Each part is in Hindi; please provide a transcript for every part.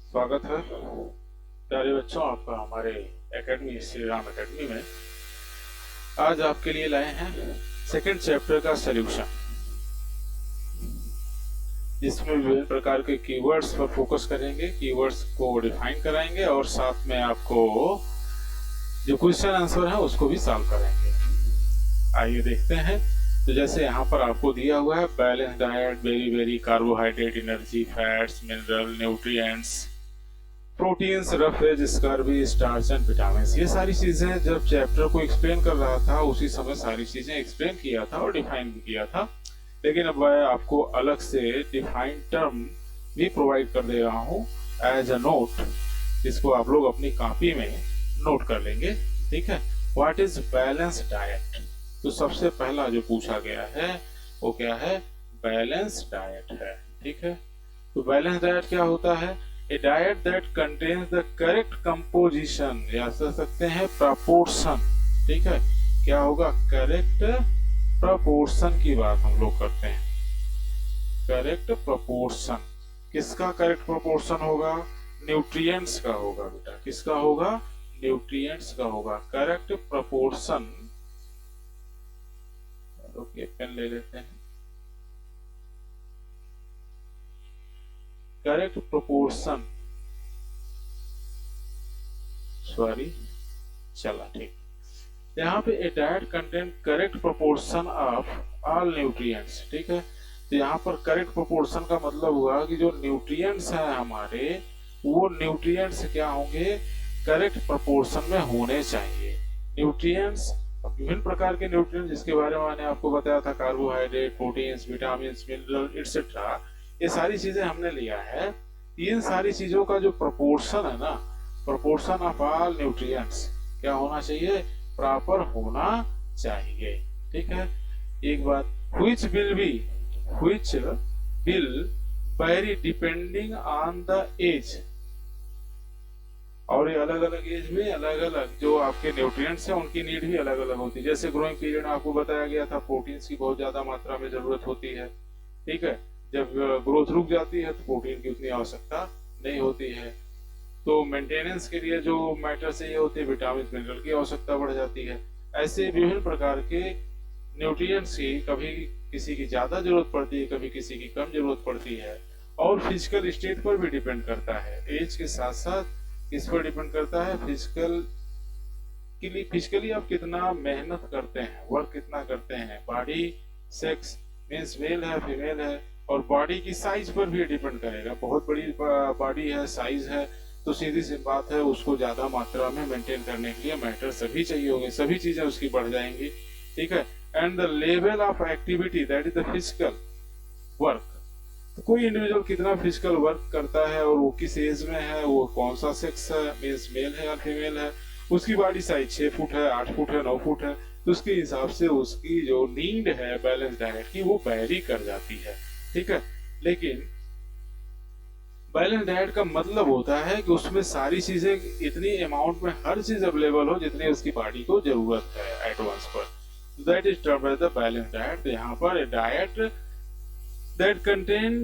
स्वागत है प्यारे बच्चों आपका हमारे एकेडमी श्री राम एकेडमी में। आज आपके लिए लाए हैं सेकंड चैप्टर का सॉल्यूशन, जिसमें विभिन्न प्रकार के कीवर्ड्स पर फोकस करेंगे, कीवर्ड्स को डिफाइन कराएंगे और साथ में आपको जो क्वेश्चन आंसर है उसको भी सॉल्व करेंगे। आइए देखते हैं। तो जैसे यहाँ पर आपको दिया हुआ है balance diet, very carbohydrate, energy, fats, mineral, nutrients, proteins, roughage, scurvy, starch and vitamin. ये सारी चीजें जब चैप्टर को एक्सप्लेन कर रहा था उसी समय सारी चीजें एक्सप्लेन किया था और डिफाइन भी किया था, लेकिन अब मैं आपको अलग से डिफाइंड टर्म भी प्रोवाइड कर दे रहा हूँ एज अ नोट, जिसको आप लोग अपनी कॉपी में नोट कर लेंगे। ठीक है, व्हाट इज बैलेंस डाइट। तो सबसे पहला जो पूछा गया है वो क्या है, बैलेंस डाइट है। ठीक है, तो बैलेंस डाइट क्या होता है, A diet that contains the correct composition, या कह सकते हैं proportion। ठीक है, क्या होगा, करेक्ट proportion की बात हम लोग करते हैं। करेक्ट proportion, किसका करेक्ट proportion होगा, न्यूट्रिएंट्स का होगा बेटा। किसका होगा, न्यूट्रिएंट्स का होगा। करेक्ट proportion, ओके पेन ले लेते हैं। करेक्ट प्रोपोर्शन, सॉरी चला ठीक। यहाँ पे a diet contain correct proportion of all nutrients. ठीक है, तो यहाँ पर करेक्ट प्रोपोर्शन का मतलब हुआ कि जो न्यूट्रिएंट्स हैं हमारे, वो न्यूट्रिएंट्स क्या होंगे, करेक्ट प्रोपोर्शन में होने चाहिए। न्यूट्रिएंट्स, विभिन्न प्रकार के न्यूट्रिएंट्स जिसके बारे में मैंने आपको बताया था, carbohydrate, proteins, vitamin, mineral etcetera, ये सारी चीजें हमने लिया है। इन सारी चीजों का जो प्रोपोर्शन है ना, प्रोपोर्शन ऑफ ऑल न्यूट्रिएंट्स क्या होना चाहिए, प्रॉपर होना चाहिए। ठीक है, एक बात, which will vary depending on the age। और ये अलग अलग एज में अलग अलग जो आपके न्यूट्रिएंट्स हैं उनकी नीड भी अलग अलग होती है। जैसे ग्रोइंग पीरियड में आपको बताया गया था प्रोटीन्स की बहुत ज्यादा मात्रा में जरूरत होती है। ठीक है, जब ग्रोथ रुक जाती है तो प्रोटीन की उतनी आवश्यकता नहीं होती है। तो मेंटेनेंस के लिए जो मैटर चाहिए होती है, विटामिन, मिनरल की आवश्यकता बढ़ जाती है। ऐसे विभिन्न प्रकार के न्यूट्रिएंट्स की कभी किसी की ज्यादा जरूरत पड़ती है, कभी किसी की कम जरूरत पड़ती है, और फिजिकल स्टेट पर भी डिपेंड करता है। एज के साथ साथ किस पर डिपेंड करता है, फिजिकली आप कितना मेहनत करते हैं, वर्क कितना करते हैं। बॉडी सेक्स मीन्स मेल है फीमेल है, और बॉडी की साइज पर भी डिपेंड करेगा। बहुत बड़ी बॉडी है, साइज है, तो सीधी सी बात है उसको ज्यादा मात्रा में मेंटेन करने के लिए मैटर सभी चाहिए होंगे, सभी चीजें उसकी बढ़ जाएंगी। ठीक है, and the level of activity that is the physical work. तो कोई इंडिविजुअल कितना फिजिकल वर्क करता है और वो किस एज में है, वो कौन सा सेक्स है, मीन्स मेल है या फीमेल है, उसकी बॉडी साइज 6 फुट है, 8 फुट है, 9 फुट है, तो उसके हिसाब से उसकी जो नीड है बैलेंस डाइट की वो वेरी कर जाती है। ठीक है, लेकिन बैलेंस डाइट का मतलब होता है कि उसमें सारी चीजें इतनी अमाउंट में हर चीज अवेलेबल हो जितनी उसकी बॉडी को जरूरत है एडवांस पर। That is termed as the balance diet. यहाँ पर diet that contain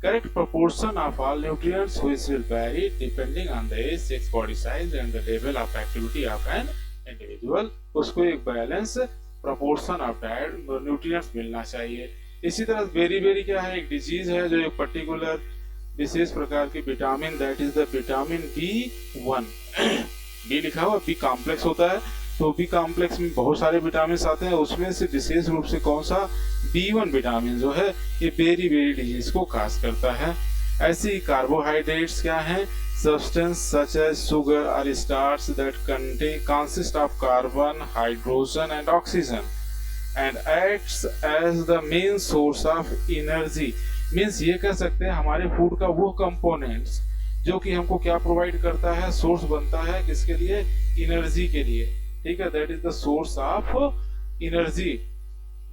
correct proportion of all nutrients which will vary depending on the age, sex, body size and the level of activity of an individual. उसको एक balance proportion of diet nutrients मिलना चाहिए। इसी तरह बेरी क्या है, एक डिजीज है जो एक पर्टिकुलर विशेष प्रकार की vitamin, that is the vitamin B1। B लिखा हुआ, बी कॉम्प्लेक्स होता है, तो बी कॉम्प्लेक्स में बहुत सारे विटामिन आते हैं, उसमें से विशेष रूप से कौन सा, B1 विटामिन जो है ये बेरी डिजीज को काज करता है। ऐसे ही कार्बोहाइड्रेट्स क्या है, substance such as sugar or starch that consist of carbon, hydrogen and oxygen and acts as the main source of energy। Means ये कह सकते हैं हमारे फूड का वो कंपोनेंट्स जो कि हमको क्या प्रोवाइड करता है, सोर्स बनता है किसके लिए, एनर्जी के लिए। ठीक है, that is the source of energy.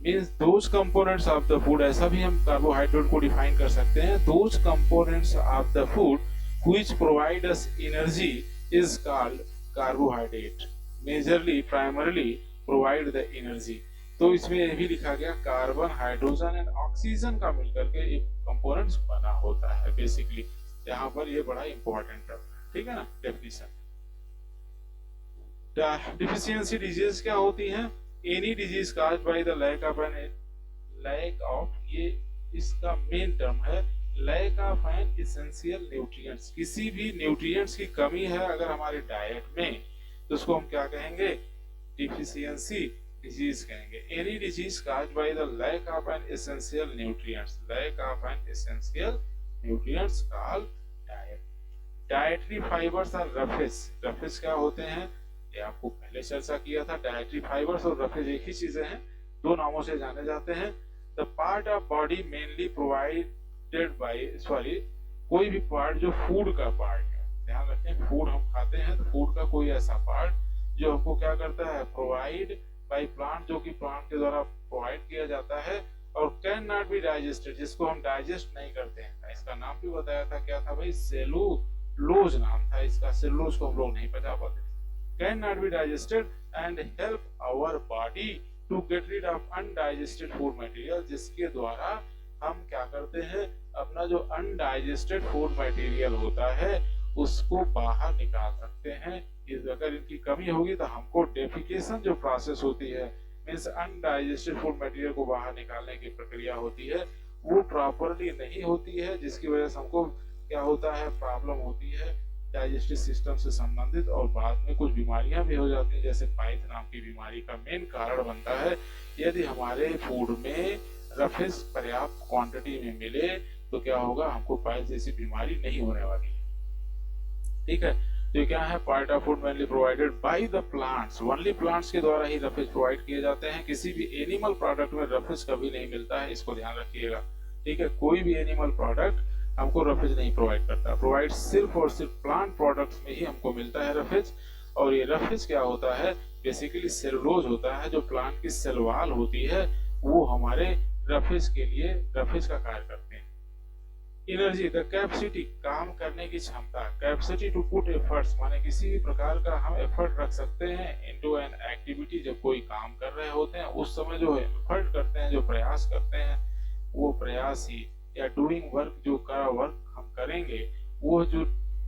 Means those components of the food, ऐसा भी हम कार्बोहाइड्रेट को डिफाइन कर सकते हैं, those components of the food which provide us energy is called carbohydrate. Majorly primarily provide the energy. तो इसमें यह भी लिखा गया कार्बन, हाइड्रोजन एंड ऑक्सीजन का मिलकर के एक कंपोनेंट्स बना होता है बेसिकली। यहाँ पर ये बड़ा इंपॉर्टेंट टर्म है, ठीक है ना। डेफिनेशन, डिफिशियंसी डिजीज क्या होती है? Any disease caused by the lack of, ये इसका मेन टर्म है, lack of an essential nutrients. किसी भी न्यूट्रिएंट्स की कमी है अगर हमारे डाइट में, तो उसको हम क्या कहेंगे? डिफिशियंसी डिजीज कहेंगे। Any disease caused by the lack of an essential nutrients, lack of an essential nutrients called diet. Dietary fibres और रफेज, रफेज क्या होते हैं ये आपको पहले चर्चा किया था। डाइटरी फाइबर्स और रफेज एक ही चीजें हैं, दो नामों से जाने जाते हैं। The part of body mainly provided by, sorry, कोई भी पार्ट जो फूड का पार्ट है, ध्यान रखें, फूड हम खाते हैं तो फूड का कोई ऐसा पार्ट जो हमको क्या करता है? प्रोवाइड बाय प्लांट, जो कि प्लांट के द्वारा प्रोवाइड किया जाता है, और कैन नॉट बी डाइजेस्टेड, जिसको हम डाइजेस्ट नहीं करते हैं। इसका नाम भी बताया था, क्या था भाई? सेलुलोज नाम था इसका। सेलुलोज को हम लोग नहीं पचा पाते। Can not be digested and help our body to get rid of undigested food material, जिसके द्वारा हम क्या करते हैं? अपना जो अनडाइजेस्टेड फूड मटेरियल होता है उसको बाहर निकाल सकते हैं। अगर इनकी कमी होगी तो हमको डेफिकेशन जो प्रोसेस होती है, मीन्स अनडाइजेस्टेड फूड मटेरियल को बाहर निकालने की प्रक्रिया होती है, वो प्रॉपरली नहीं होती है, जिसकी वजह से हमको क्या होता है? प्रॉब्लम होती है डाइजेस्टिव सिस्टम से संबंधित, और बाद में कुछ बीमारियां भी हो जाती हैं, जैसे पाइल्स नाम की बीमारी का मेन कारण बनता है। यदि हमारे फूड में रफेज पर्याप्त क्वांटिटी में मिले तो क्या होगा? हमको पाइल्स जैसी बीमारी नहीं होने वाली है, ठीक है। तो ये क्या है? Part of food mainly provided by the plants, only plants के द्वारा ही रफेज प्रोवाइड किए जाते हैं। किसी भी एनिमल प्रोडक्ट में रफेज कभी नहीं मिलता है, इसको ध्यान रखिएगा, ठीक है। कोई भी एनिमल प्रोडक्ट हमको रफेज नहीं प्रोवाइड करता, प्रोवाइड सिर्फ और सिर्फ प्लांट प्रोडक्ट्स में ही हमको मिलता है रफेज। और ये रफेज क्या होता है? बेसिकली सेलुलोज होता है, जो प्लांट की सेल वॉल होती है, वो हमारे रफेज के लिए रफेज का कार्य करते हैं। एनर्जी, द कैपेसिटी, काम करने की क्षमता, कैपेसिटी टू पुट एफर्ट्स, माने किसी भी प्रकार का हम एफर्ट रख सकते हैं इनटू एन एक्टिविटी। जब कोई काम कर रहे होते हैं उस समय जो एफर्ट करते हैं, जो प्रयास करते हैं, वो प्रयास ही, या डूइंग वर्क, जो वर्क हम करेंगे, वो जो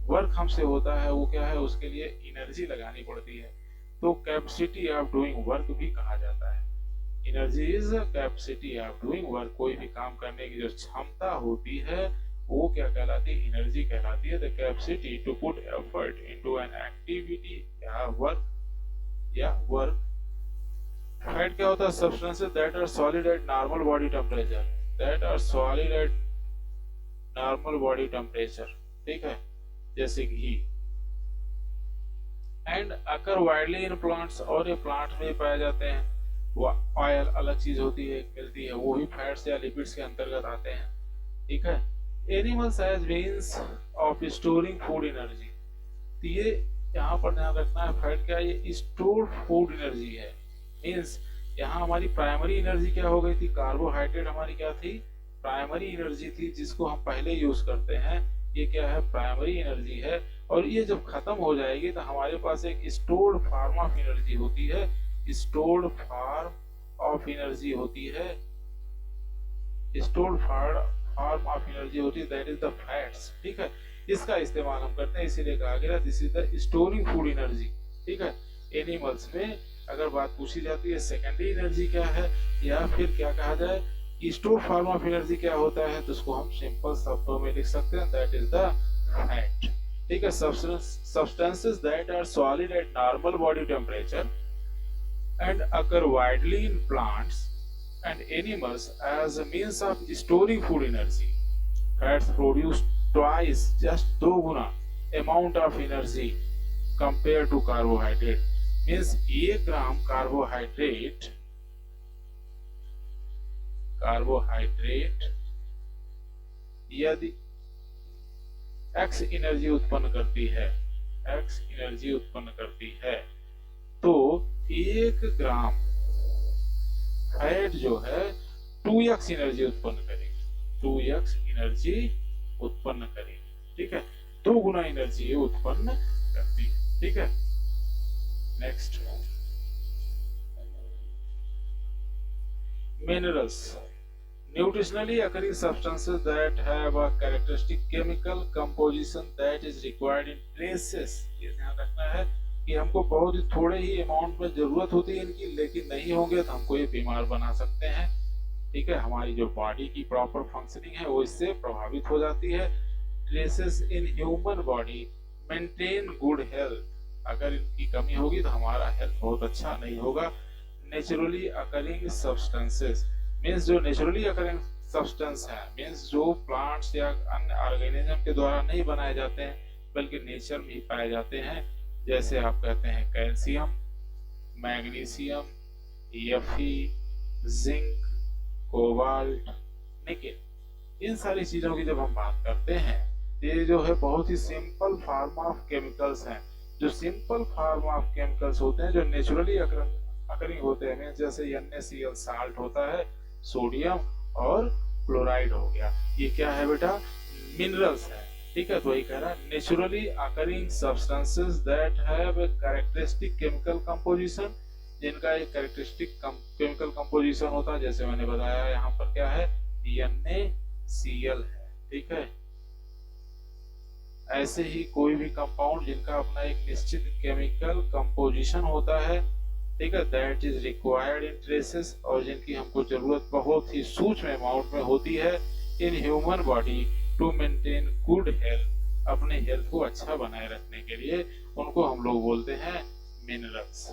वर्क हमसे होता है वो क्या है? उसके लिए एनर्जी लगानी पड़ती है, तो कैपेसिटी ऑफ डूइंग वर्क भी कहा जाता है। Energy is capacity of doing work, कोई भी काम करने की जो क्षमता होती है वो क्या कहलाती है? एनर्जी कहलाती है। The capacity to put effort into an activity या वर्क। फैट क्या होता है? Substances that are solid at normal body temperature, that are solid at normal body temperature, ठीक है, जैसे घी। And occur widely in plants, और ये प्लांट में पाए जाते हैं। ऑयल अलग चीज होती है, मिलती है, वो भी फैट्स या लिपिड्स के अंतर्गत आते हैं, ठीक है। Animals has means of storing food energy, तो ये यहाँ पर ध्यान रखना है, फैट क्या है? ये स्टोर्ड फूड एनर्जी है। मीन्स यहाँ हमारी प्राइमरी एनर्जी क्या हो गई थी? कार्बोहाइड्रेट हमारी क्या थी? प्राइमरी एनर्जी थी, जिसको हम पहले यूज करते हैं, ये क्या है? प्राइमरी एनर्जी है। और ये जब खत्म हो जाएगी तो हमारे पास एक स्टोर्ड फॉर्म ऑफ एनर्जी होती है, स्टोर्ड फॉर्म ऑफ एनर्जी होती है, स्टोर्ड फॉर्म ऑफ एनर्जी होती है, दैट इज द फैट्स, ठीक है। इसका इस्तेमाल हम करते हैं, इसीलिए कहा गया this is the storing food energy, ठीक है। एनिमल्स में अगर बात पूछी जाती है सेकेंडरी एनर्जी क्या है, या फिर क्या कहा जाए स्टोर फॉर्म ऑफ एनर्जी क्या होता है, तो उसको हम सिंपल शब्दों में लिख सकते हैं, दैट इज द फैट, ठीक है। Substances that are solid at normal body temperature and occur widely in plants and animals as a means of storing food energy. Fats produce twice, just 2 Guna amount of energy compared to carbohydrate. Means 1 gram carbohydrate यदि X एनर्जी उत्पन्न करती है, तो 1 ग्राम फैट जो है 2x एनर्जी उत्पन्न करेगी, ठीक है। 2 गुना एनर्जी उत्पन्न करती है, ठीक है। Next, minerals, Nutritionally occurring substances that have a characteristic chemical composition that is required in traces। ये ध्यान रखना है कि हमको बहुत ही थोड़े ही अमाउंट में जरूरत होती है इनकी, लेकिन नहीं होंगे तो हमको ये बीमार बना सकते हैं। ठीक है, हमारी जो बॉडी की प्रॉपर फंक्शनिंग है वो इससे प्रभावित हो जाती है। ट्रेसेस इन human body maintain good health. अगर इनकी कमी होगी तो हमारा हेल्थ बहुत अच्छा नहीं होगा। नेचुरली अकरिंग सब्सटेंसेस मीन्स जो नेचुरली अकरिंग सब्सटेंस है, मीन्स जो प्लांट्स या अन्य ऑर्गेनिज्म के द्वारा नहीं बनाए जाते हैं बल्कि नेचर में ही पाए जाते हैं। जैसे आप कहते हैं calcium, magnesium, Fe, zinc, cobalt, nickel, इन सारी चीजों की जब हम बात करते हैं, ये जो है बहुत ही सिंपल फॉर्म ऑफ केमिकल्स हैं। जो सिंपल फॉर्म ऑफ केमिकल्स होते हैं जो नेचुरली अकरिंग होते हैं, जैसे NaCl साल्ट होता है, सोडियम और क्लोराइड हो गया, ये क्या है बेटा, मिनरल्स है। ठीक है, तो वही कह रहा है naturally occurring substances that have a characteristic chemical composition, जिनका एक कैरेक्टरिस्टिक केमिकल कंपोजिशन होता है। जैसे मैंने बताया यहाँ पर क्या है, NaCl है। ठीक है, ऐसे ही कोई भी कंपाउंड जिनका अपना एक निश्चित केमिकल कंपोजिशन होता है, ठीक है, that is required in traces, और जिनकी हमको जरूरत बहुत ही सूक्ष्म अमाउंट में होती है in human body to maintain good health, अपने हेल्थ को अच्छा बनाए रखने के लिए, उनको हम लोग बोलते हैं मिनरल्स।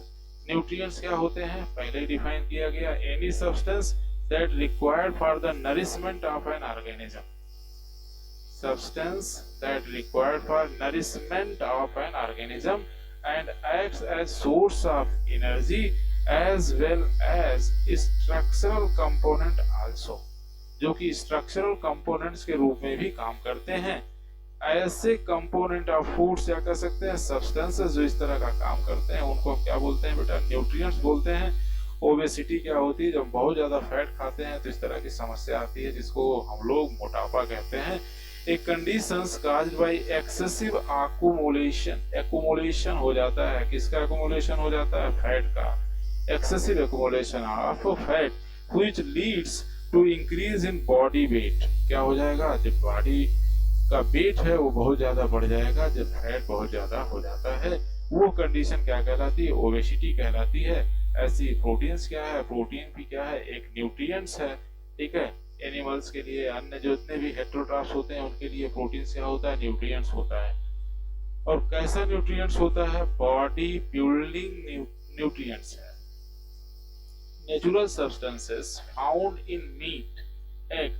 न्यूट्रिएंट्स क्या होते हैं, पहले ही डिफाइन किया गया, any substance that required for the nourishment of an organism, substance that required for nourishment of an organism and acts as source of energy as well as structural component also, जो कि structural components के रूप में भी काम करते हैं। ऐसे कंपोनेंट ऑफ फूड्स या कह सकते हैं सब्सटेंसेस जो इस तरह का काम करते हैं, उनको हम क्या बोलते हैं बेटा, न्यूट्रिएंट्स बोलते हैं। ओबेसिटी क्या होती है, जब बहुत ज्यादा फैट खाते हैं तो इस तरह की समस्या आती है जिसको हम लोग मोटापा कहते हैं। A conditions caused by excessive accumulation, accumulation हो जाता है, किसका accumulation हो जाता है, फैट का, excessive accumulation of fat which leads to increase in body weight। क्या हो जाएगा, जब बॉडी का वेट है वो बहुत ज्यादा बढ़ जाएगा, जब फैट बहुत ज्यादा हो जाता है, वो कंडीशन क्या कहलाती है, ओबेसिटी कहलाती है। ऐसी प्रोटीन्स क्या है, प्रोटीन भी क्या है, एक न्यूट्रिएंट्स है। ठीक है, एनिमल्स के लिए, अन्य जो जितने भी हेटेरोट्रॉफ्स होते हैं उनके लिए प्रोटीन क्या होता है, न्यूट्रिएंट्स होता है। और कैसा न्यूट्रिएंट्स होता है, बॉडी बिल्डिंग न्यूट्रिएंट्स है। Natural substances found in meat, egg,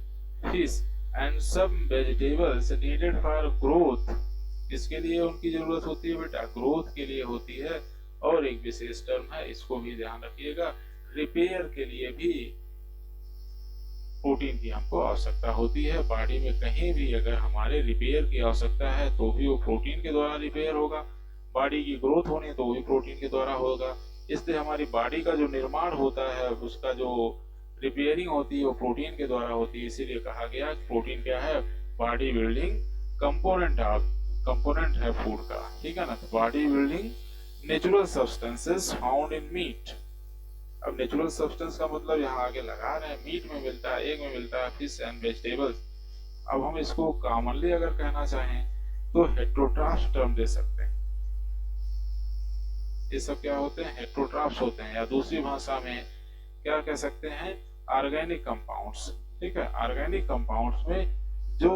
fish and some vegetables needed for growth. किसके लिए उनकी जरूरत होती है बेटा, ग्रोथ के लिए होती है। और एक विशेष टर्म है, इसको भी ध्यान रखिएगा, रिपेयर के लिए भी प्रोटीन की हमको आवश्यकता होती है। बॉडी में कहीं भी अगर हमारे रिपेयर की आवश्यकता है तो भी वो प्रोटीन के द्वारा रिपेयर होगा, बॉडी की ग्रोथ होनी है तो वो भी प्रोटीन के द्वारा होगा। इसलिए हमारी बॉडी का जो निर्माण होता है, उसका जो रिपेयरिंग होती है वो प्रोटीन के द्वारा होती है। इसीलिए कहा गया कि प्रोटीन क्या है, बॉडी बिल्डिंग कंपोनेंट है फूड का। ठीक है ना, तो body building natural substances found in meat. अब नेचुरल सब्सटेंस का मतलब यहाँ आगे लगा रहे हैं, मीट में मिलता है, एग में मिलता है, फिश एंड वेजिटेबल्स। अब हम इसको कॉमनली अगर कहना चाहें तो हेटेरोट्रॉफ्स टर्म दे सकते हैं। ये सब क्या होते हैं, हेटेरोट्रॉफ्स होते हैं, या दूसरी भाषा में क्या कह सकते हैं, ऑर्गेनिक कंपाउंड्स। ठीक है, ऑर्गेनिक कंपाउंड्स में जो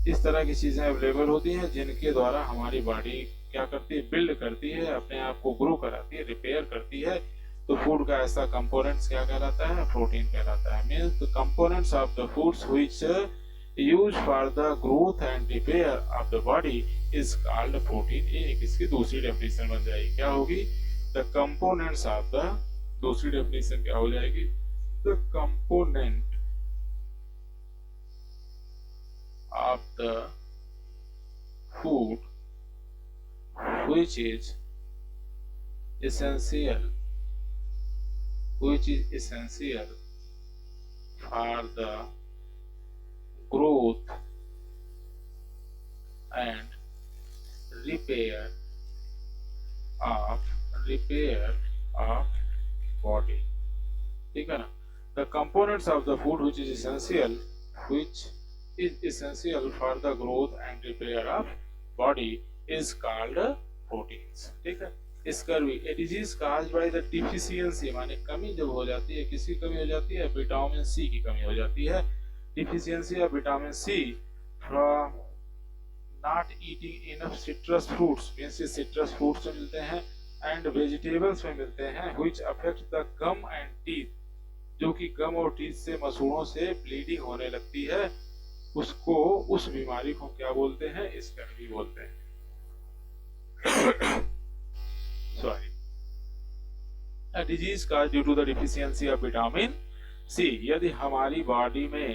इस तरह की चीजें अवेलेबल होती हैं जिनके द्वारा हमारी बॉडी क्या करती है, बिल्ड करती है, अपने आप को ग्रो कराती है, रिपेयर करती है। तो फूड का ऐसा कंपोनेंट्स क्या कहलाता है, प्रोटीन कहलाता है। Means the components of the foods which use for the growth and repair of the body is called protein. एक इसकी दूसरी डेफिनेशन बन जाएगी, क्या होगी, द कंपोनेंट्स ऑफ द, दूसरी डेफिनेशन क्या हो जाएगी, the component of the food which is essential for the growth and repair of body। ठीक है ना, the components of the food which is essential for the growth and repair of body is called proteins. ठीक है, scurvy a disease caused by the deficiency माने कमी जब हो जाती है, किसकी कमी हो जाती है, विटामिन सी की कमी हो जाती है, deficiency of vitamin C from not eating enough citrus fruits means citrus fruits में मिलते हैं and vegetables में मिलते हैं which affect the gum and teeth, जो कि गम और टीथ से मसूड़ों से ब्लीडिंग होने लगती है, उसको उस बीमारी को क्या बोलते हैं, स्कर्वी बोलते हैं। Sorry, a disease caused due to the deficiency of vitamin C, यदि हमारी बॉडी में,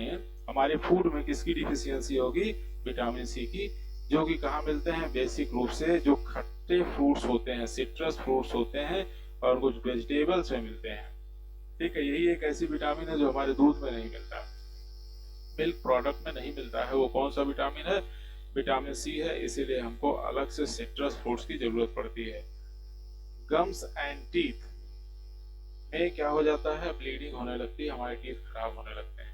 हमारे फूड में किसकी डिफिशियंसी होगी, विटामिन सी की, जो कि कहाँ मिलते हैं, बेसिक रूप से जो खट्टे फ्रूट्स होते हैं, सिट्रस फ्रूट्स होते हैं और कुछ वेजिटेबल्स में मिलते हैं। ठीक है, यही एक ऐसी विटामिन है जो हमारे दूध में नहीं मिलता, मिल्क प्रोडक्ट में नहीं मिलता है। वो कौन सा विटामिन है, विटामिन सी है, इसीलिए हमको अलग से सिट्रस फ्रूट्स की जरूरत पड़ती है। गम्स एंड टीथ में क्या हो जाता है, ब्लीडिंग होने लगती है, हमारे टीथ खराब होने लगते हैं।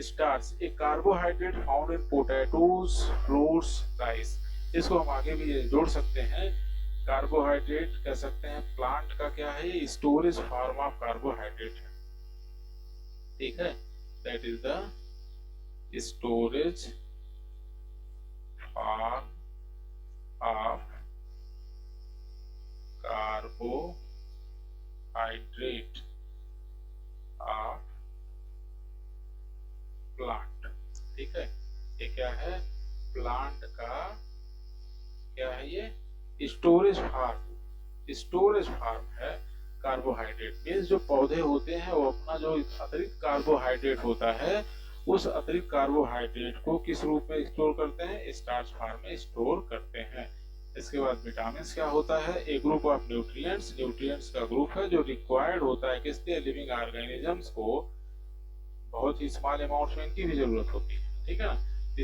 स्टार्च एक carbohydrate found in potatoes, fruits, rice, इसको हम आगे भी जोड़ सकते हैं। कार्बोहाइड्रेट कह सकते हैं प्लांट का क्या है, ये स्टोरेज फॉर्म ऑफ कार्बोहाइड्रेट है। ठीक है, that is the storage form of carbohydrate of plant. ठीक है, ये क्या है, प्लांट का क्या है, ये स्टोरेज फार्म, स्टोरेज फार्म है कार्बोहाइड्रेट। मीन्स जो पौधे होते हैं वो अपना जो अतिरिक्त कार्बोहाइड्रेट होता है, उस अतिरिक्त कार्बोहाइड्रेट को किस रूप में स्टोर करते हैं, स्टार्च फार्म में स्टोर करते हैं। इसके बाद विटामिन क्या होता है, ए ग्रुप ऑफ न्यूट्रिएंट्स, न्यूट्रिएंट्स का ग्रुप है जो रिक्वायर्ड होता है किसके, लिविंग ऑर्गेनिजम्स को, बहुत ही स्मॉल अमाउंट में इनकी भी जरूरत होती है। ठीक है ना,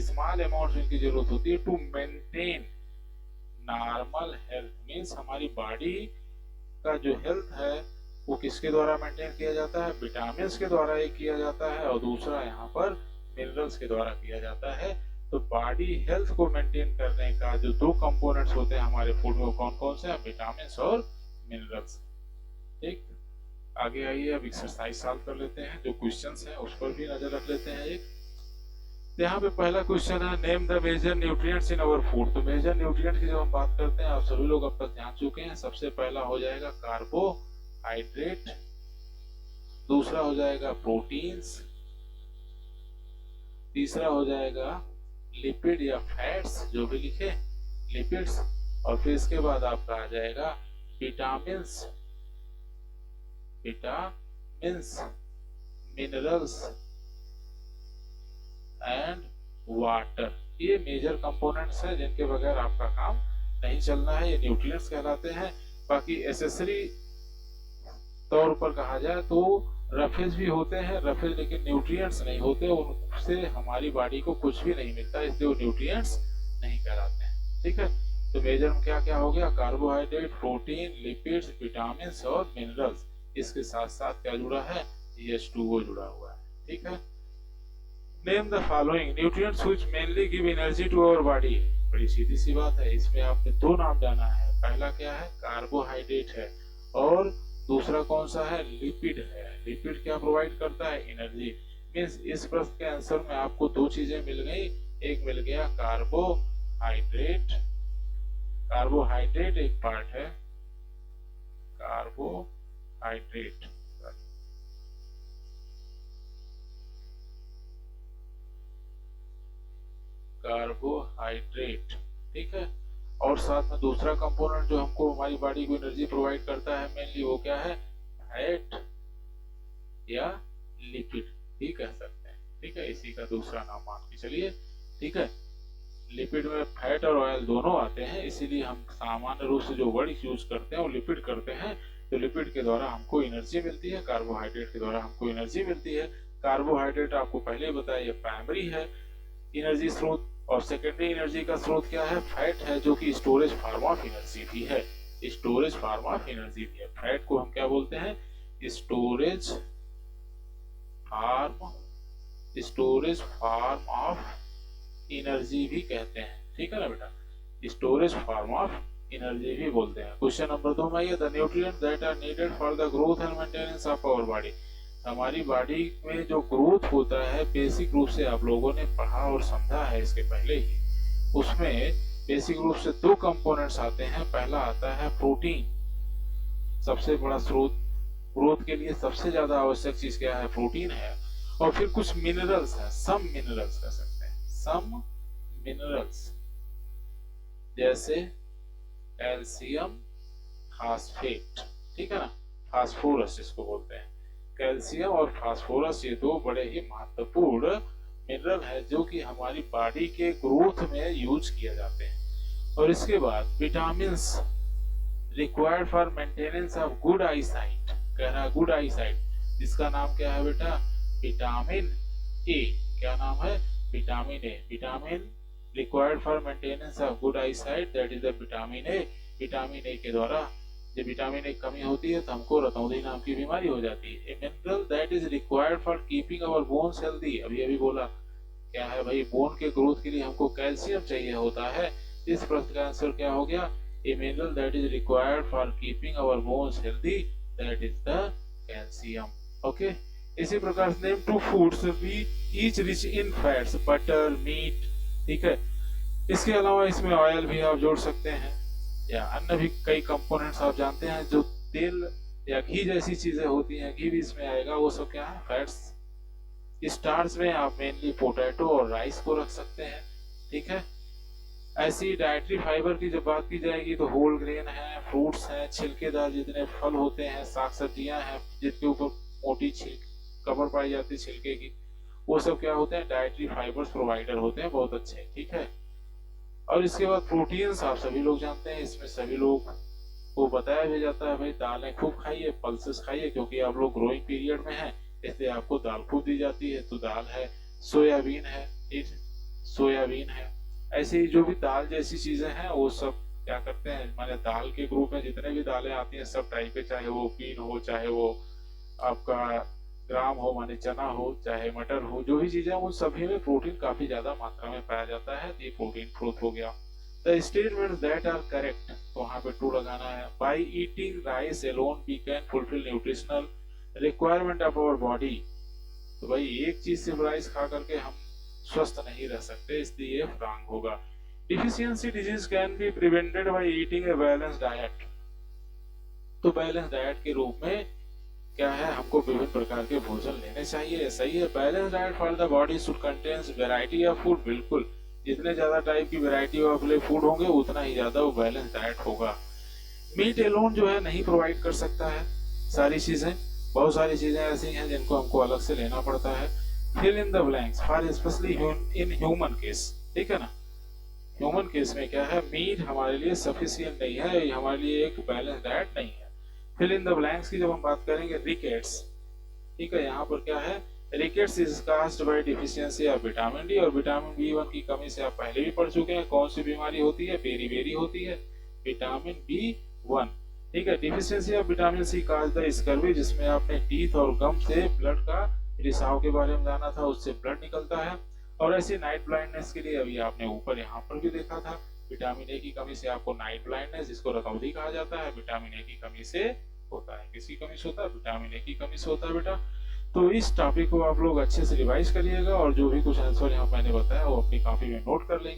स्मॉल अमाउंट में इनकी जरूरत होती है to maintain normal health. Means हमारी बॉडी का जो हेल्थ है वो किसके द्वारा मेंटेन किया जाता है, विटामिन के द्वारा एक किया जाता है और दूसरा यहाँ पर मिनरल्स के द्वारा किया जाता है। तो बॉडी हेल्थ को मेंटेन करने का जो दो कंपोनेंट्स होते हैं हमारे फूड में, वो कौन कौन से हैं, विटामिन और मिनरल्स। ठीक, आगे आइए अब एक्सरसाइज सॉल्व कर लेते हैं, जो क्वेश्चंस हैं उस पर भी नजर रख लेते हैं। एक यहाँ पे पहला क्वेश्चन है, name the major nutrients in our food. तो मेजर न्यूट्रिएंट की जब हम बात करते हैं, आप सभी लोग अब तक जान चुके हैं, सबसे पहला हो जाएगा कार्बोहाइड्रेट, दूसरा हो जाएगा प्रोटीन्स, तीसरा हो जाएगा लिपिड या फैट्स, जो भी लिखे लिपिड्स, और फिर इसके बाद आपका आ जाएगा विटामिन्स, मिनरल्स एंड वाटर। ये मेजर कंपोनेंट्स हैं जिनके बगैर आपका काम नहीं चलना है, ये न्यूट्रिएंट्स कहलाते हैं। बाकी एसेसरी तौर पर कहा जाए तो रफेज भी होते हैं, रफेज लेकिन न्यूट्रिएंट्स नहीं होते, उनसे हमारी बॉडी को कुछ भी नहीं मिलता, इसलिए वो न्यूट्रिएंट्स नहीं कहलाते हैं। ठीक है, तो मेजर में क्या क्या हो गया, कार्बोहाइड्रेट, प्रोटीन, लिपिड्स, विटामिन और मिनरल्स। इसके साथ साथ क्या जुड़ा है, H2O जुड़ा हुआ है। ठीक है, name the following nutrients which mainly give energy to our body. बड़ी सीधी सी बात है, इसमें आपने दो नाम जाना है, पहला क्या है, कार्बोहाइड्रेट है, और दूसरा कौन सा है, लिपिड है। लिपिड क्या प्रोवाइड करता है, एनर्जी। मींस इस प्रश्न के आंसर में आपको दो चीजें मिल गई, एक मिल गया कार्बोहाइड्रेट, कार्बोहाइड्रेट एक पार्ट है, कार्बोहाइड्रेट कार्बोहाइड्रेट। ठीक है, और साथ में दूसरा कंपोनेंट जो हमको हमारी बॉडी को एनर्जी प्रोवाइड करता है मेनली, वो क्या है, फैट या लिपिड भी कह सकते हैं। ठीक है, इसी का दूसरा नाम मान के चलिए। ठीक है, लिपिड में फैट और ऑयल दोनों आते हैं, इसीलिए हम सामान्य रूप से जो वर्ड यूज करते हैं वो लिपिड करते हैं। तो लिपिड के द्वारा हमको एनर्जी मिलती है, कार्बोहाइड्रेट के द्वारा हमको एनर्जी मिलती है। कार्बोहाइड्रेट आपको पहले ही बताया, ये प्राइमरी है एनर्जी स्रोत, और सेकेंडरी एनर्जी का स्रोत क्या है, फैट है, जो कि स्टोरेज फॉर्म ऑफ एनर्जी भी है, स्टोरेज फॉर्म ऑफ एनर्जी भी है। फैट को हम क्या बोलते हैं, स्टोरेज फॉर्म ऑफ एनर्जी भी कहते हैं, ठीक है ना बेटा, स्टोरेज फॉर्म ऑफ एनर्जी भी बोलते हैं। क्वेश्चन नंबर 2 में आइए, the nutrients that are needed for the growth and maintenance of our body. हमारी बॉडी में जो ग्रोथ होता है बेसिक रूप से आप लोगों ने पढ़ा और समझा है इसके पहले ही, उसमें बेसिक रूप से दो कंपोनेंट्स आते हैं। पहला आता है प्रोटीन, सबसे बड़ा स्रोत ग्रोथ के लिए सबसे ज्यादा आवश्यक चीज क्या है, प्रोटीन है। और फिर कुछ मिनरल्स हैं, सम मिनरल्स कह सकते हैं, सम मिनरल्स जैसे कैल्शियम फास्फेट, ठीक है ना, फास्फोरस जिसको बोलते हैं। कैल्शियम और फास्फोरस ये दो बड़े ही महत्वपूर्ण मिनरल है जो कि हमारी बॉडी के ग्रोथ में यूज किए जाते हैं। और इसके बाद vitamins required for maintenance of good I site, कह रहा है गुड आई साइट, जिसका नाम क्या है बेटा, विटामिन ए। क्या नाम है, vitamin A. Vitamin required for maintenance of good I site, that is the vitamin A. Vitamin A के द्वारा जब विटामिन ए कमी होती है तो हमको रतौंधी नाम की बीमारी हो जाती है। A mineral that is required for keeping our bones healthy, अभी अभी बोला क्या है भाई, बोन के ग्रोथ के लिए हमको कैल्शियम चाहिए होता है। इस प्रश्न का आंसर क्या हो गया, a mineral that is required for keeping our bones healthy, that is the calcium. Okay, इसी प्रकार name two foods be each rich in fats, butter, meat, ठीक है। इसके अलावा इसमें ऑयल भी आप जोड़ सकते हैं या अन्य भी कई कंपोनेंट्स आप जानते हैं जो तेल या घी जैसी चीजें होती हैं, घी भी इसमें आएगा, वो सब क्या है, फैट्स। स्टार्च में आप मेनली पोटैटो और राइस को रख सकते हैं, ठीक है। ऐसी डाइटरी फाइबर की जब बात की जाएगी तो होल ग्रेन है, फ्रूट्स हैं, छिलकेदार जितने फल होते हैं, साग सब्जियां हैं जिनके ऊपर मोटी कवर पाई जाती है छिलके की, वो सब क्या होते हैं, डाइटरी फाइबर्स प्रोवाइडर होते हैं, बहुत अच्छे, ठीक है। और इसके बाद प्रोटीन्स आप सभी लोग जानते हैं, इसमें सभी लोग को बताया भी जाता है भाई दालें खूब खाइए, पल्सेस खाइए, क्योंकि आप लोग ग्रोइंग पीरियड में हैं, इसलिए आपको दाल खूब दी जाती है। तो दाल है, सोयाबीन है, सोयाबीन है, ऐसे ही जो भी दाल जैसी चीजें हैं वो सब क्या करते हैं, माने दाल के ग्रुप में जितने भी दालें आती हैं सब टाइप के, चाहे वो पीन हो, चाहे वो आपका ग्राम हो माने चना हो, चाहे मटर हो, जो भी चीजें उन सभी में प्रोटीन काफी ज्यादा मात्रा में पाया जाता है। ये प्रोटीन ग्रोथ हो गया। The statements that are correct, तो वहां पे ट्रू लगाना है। By eating rice alone we can fulfil nutritional requirement of our body, तो भाई एक चीज सिर्फ राइस खा करके हम स्वस्थ नहीं रह सकते, इसलिए ये रॉन्ग होगा। Deficiency disease can be prevented by eating a balance diet, तो बैलेंस डाइट के रूप में क्या है, हमको विभिन्न प्रकार के भोजन लेने चाहिए, सही है। Balance diet for the body should contains variety of food, बिल्कुल जितने ज्यादा टाइप की वैरायटी ऑफ फूड होंगे उतना ही ज्यादा वो बैलेंस डाइट होगा। मीट एलोन जो है नहीं प्रोवाइड कर सकता है सारी चीजें, बहुत सारी चीजें ऐसी हैं जिनको हमको अलग से लेना पड़ता है। Fill in the blanks for specially in human case, ठीक है ना, ह्यूमन केस में क्या है, मीट हमारे लिए सफिशिएंट नहीं है, हमारे लिए एक बैलेंस डाइट नहीं है। फिल इन द ब्लैंक्स की जब हम बात करेंगे, रिकेट्स, ठीक है, यहाँ पर क्या है, rickets is caused bye deficiency of vitamin D, और विटामिन बी1 की कमी से आप पहले भी पढ़ चुके हैं, कौन सी बीमारी होती है, बेरी होती है, विटामिन बी1, ठीक है। Deficiency of vitamin C cause the scurvy, जिसमें आपने टीथ और गम से ब्लड का रिसाव के बारे में जाना था, उससे ब्लड निकलता है। और ऐसी नाइट ब्लाइंडनेस के लिए अभी आपने ऊपर यहाँ पर भी देखा था, विटामिन ए की कमी से आपको नाइट ब्लाइंडनेस, जिसको रतौंधी कहा जाता है, विटामिन ए की कमी से होता है। किसकी कमी से होता है, विटामिन ए की कमी से होता है बेटा। तो इस टॉपिक को आप लोग अच्छे से रिवाइज करिएगा और जो भी कुछ आंसर यहाँ मैंने बताया वो अपनी कॉपी में नोट कर लेंगे।